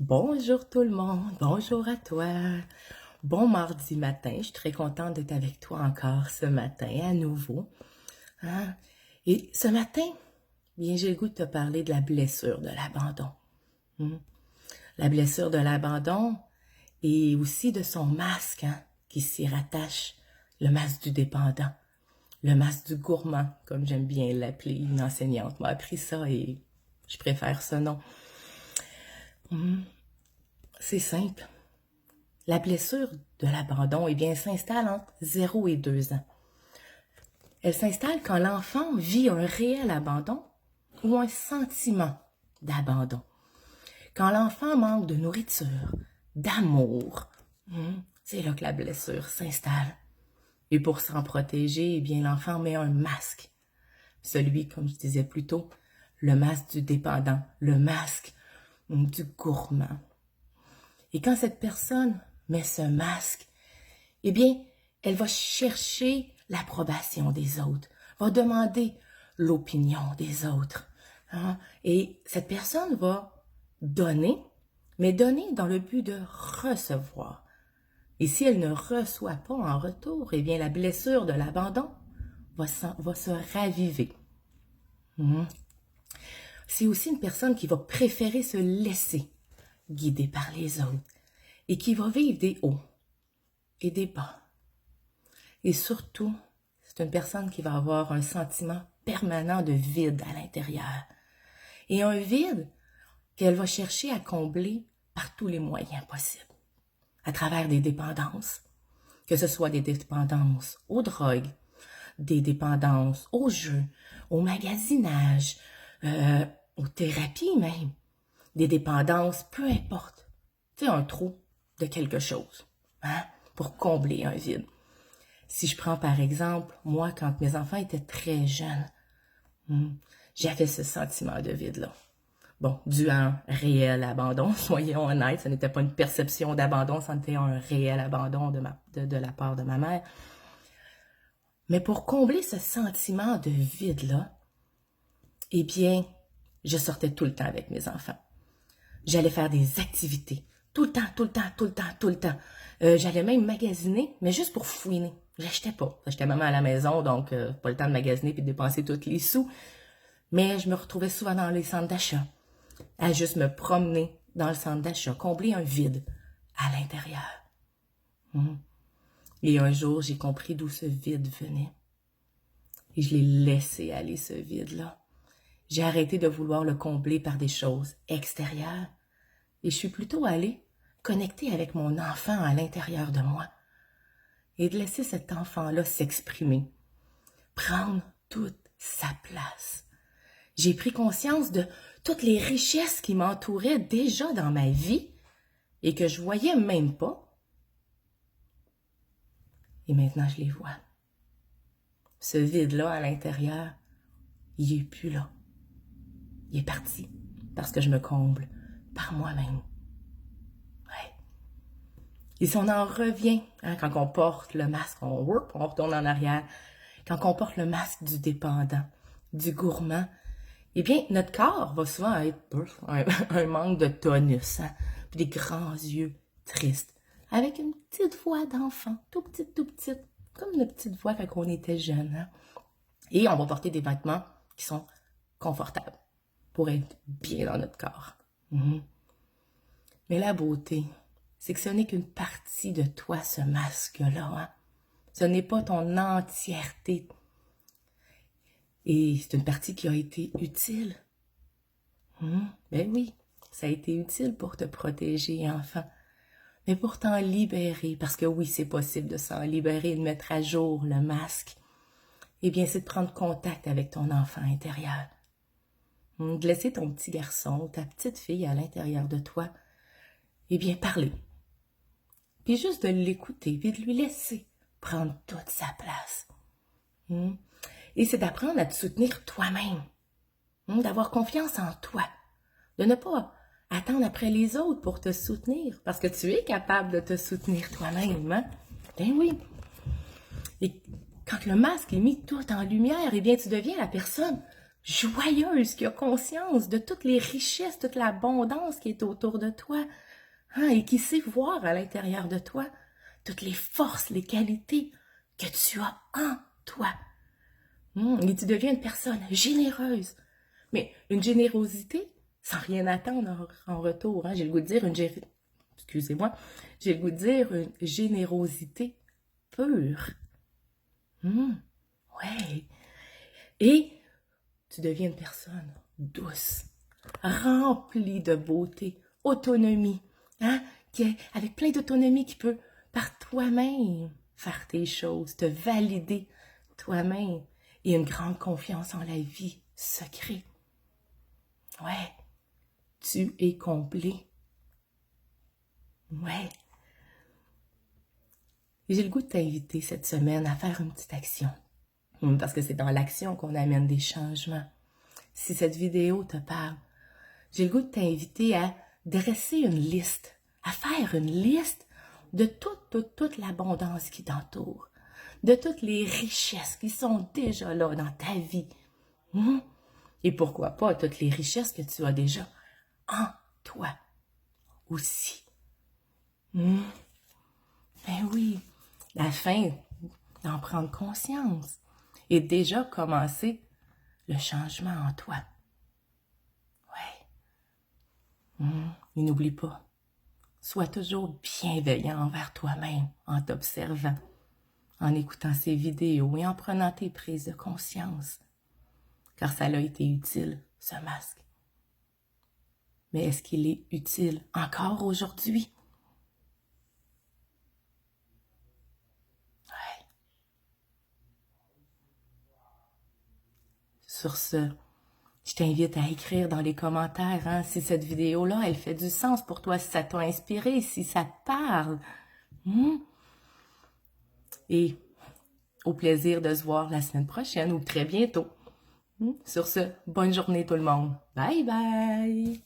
Bonjour tout le monde, bonjour à toi. Bon mardi matin, je suis très contente d'être avec toi encore ce matin à nouveau. Hein? Et ce matin, bien, j'ai le goût de te parler de la blessure de l'abandon. Hmm? La blessure de l'abandon et aussi de son masque qui s'y rattache, le masque du dépendant, le masque du gourmand, comme j'aime bien l'appeler. Une enseignante m'a appris ça et je préfère ce nom. C'est simple. La blessure de l'abandon, eh bien, s'installe entre 0 et 2 ans. Elle s'installe quand l'enfant vit un réel abandon ou un sentiment d'abandon. Quand l'enfant manque de nourriture, d'amour, c'est là que la blessure s'installe. Et pour s'en protéger, eh bien, l'enfant met un masque. Celui, comme je disais plus tôt, le masque du dépendant, le masque du gourmand. Et quand cette personne met ce masque, eh bien, elle va chercher l'approbation des autres, va demander l'opinion des autres. Hein? Et cette personne va donner, mais donner dans le but de recevoir. Et si elle ne reçoit pas en retour, eh bien, la blessure de l'abandon va se raviver. C'est aussi une personne qui va préférer se laisser guider par les autres et qui va vivre des hauts et des bas. Et surtout, c'est une personne qui va avoir un sentiment permanent de vide à l'intérieur. Et un vide qu'elle va chercher à combler par tous les moyens possibles. À travers des dépendances, que ce soit des dépendances aux drogues, des dépendances aux jeux, au magasinage, aux thérapies même, des dépendances, peu importe. Tu sais, un trou de quelque chose, pour combler un vide. Si je prends par exemple, moi, quand mes enfants étaient très jeunes, j'avais ce sentiment de vide-là. Bon, dû à un réel abandon, soyons honnêtes, ce n'était pas une perception d'abandon, c'était un réel abandon de la part de ma mère. Mais pour combler ce sentiment de vide-là, eh bien, je sortais tout le temps avec mes enfants. J'allais faire des activités, tout le temps, tout le temps, tout le temps, tout le temps. J'allais même magasiner, mais juste pour fouiner. J'achetais pas. J'étais maman à la maison, donc pas le temps de magasiner puis de dépenser tous les sous. Mais je me retrouvais souvent dans les centres d'achat, à juste me promener dans le centre d'achat, combler un vide à l'intérieur. Et un jour, j'ai compris d'où ce vide venait. Et je l'ai laissé aller, ce vide-là. J'ai arrêté de vouloir le combler par des choses extérieures. Et je suis plutôt allée connecter avec mon enfant à l'intérieur de moi. Et de laisser cet enfant-là s'exprimer. Prendre toute sa place. J'ai pris conscience de toutes les richesses qui m'entouraient déjà dans ma vie et que je voyais même pas. Et maintenant, je les vois. Ce vide-là à l'intérieur, il est plus là. Il est parti parce que je me comble par moi-même. Ouais. Et si on en revient, quand on porte le masque, on retourne en arrière, quand on porte le masque du dépendant, du gourmand, eh bien, notre corps va souvent être un manque de tonus, puis des grands yeux tristes, avec une petite voix d'enfant, tout petite, comme une petite voix quand on était jeune. Et on va porter des vêtements qui sont confortables pour être bien dans notre corps. Mais la beauté, c'est que ce n'est qu'une partie de toi, ce masque-là. Ce n'est pas ton entièreté. Et c'est une partie qui a été utile. Ben oui, ça a été utile pour te protéger, enfant. Mais pour t'en libérer, parce que oui, c'est possible de s'en libérer, de mettre à jour le masque, eh bien, c'est de prendre contact avec ton enfant intérieur. De laisser ton petit garçon ou ta petite fille à l'intérieur de toi, eh bien, parler. Puis juste de l'écouter, puis de lui laisser prendre toute sa place. Et c'est d'apprendre à te soutenir toi-même, d'avoir confiance en toi, de ne pas attendre après les autres pour te soutenir, parce que tu es capable de te soutenir toi-même. Ben oui. Et quand le masque est mis tout en lumière, eh bien, tu deviens la personne joyeuse, qui a conscience de toutes les richesses, toute l'abondance qui est autour de toi, hein, et qui sait voir à l'intérieur de toi toutes les forces, les qualités que tu as en toi. Et tu deviens une personne généreuse. Mais une générosité sans rien attendre en retour. Hein. J'ai le goût de dire excusez-moi, j'ai le goût de dire une générosité pure. Ouais. Et tu deviens une personne douce, remplie de beauté, autonomie, hein, avec plein d'autonomie qui peut par toi-même faire tes choses, te valider toi-même et une grande confiance en la vie secrète. Ouais, tu es comblé. Ouais. Et j'ai le goût de t'inviter cette semaine à faire une petite action. Parce que c'est dans l'action qu'on amène des changements. Si cette vidéo te parle, j'ai le goût de t'inviter à dresser une liste, à faire une liste de toute l'abondance qui t'entoure, de toutes les richesses qui sont déjà là dans ta vie. Et pourquoi pas toutes les richesses que tu as déjà en toi aussi. Ben oui, la fin d'en prendre conscience et déjà commencer le changement en toi. Ouais. Et n'oublie pas, sois toujours bienveillant envers toi-même en t'observant, en écoutant ces vidéos et en prenant tes prises de conscience. Car ça a été utile, ce masque. Mais est-ce qu'il est utile encore aujourd'hui? Ouais. Sur ce, je t'invite à écrire dans les commentaires hein, si cette vidéo-là, elle fait du sens pour toi, si ça t'a inspiré, si ça te parle. Et au plaisir de se voir la semaine prochaine ou très bientôt. Sur ce, bonne journée tout le monde. Bye bye!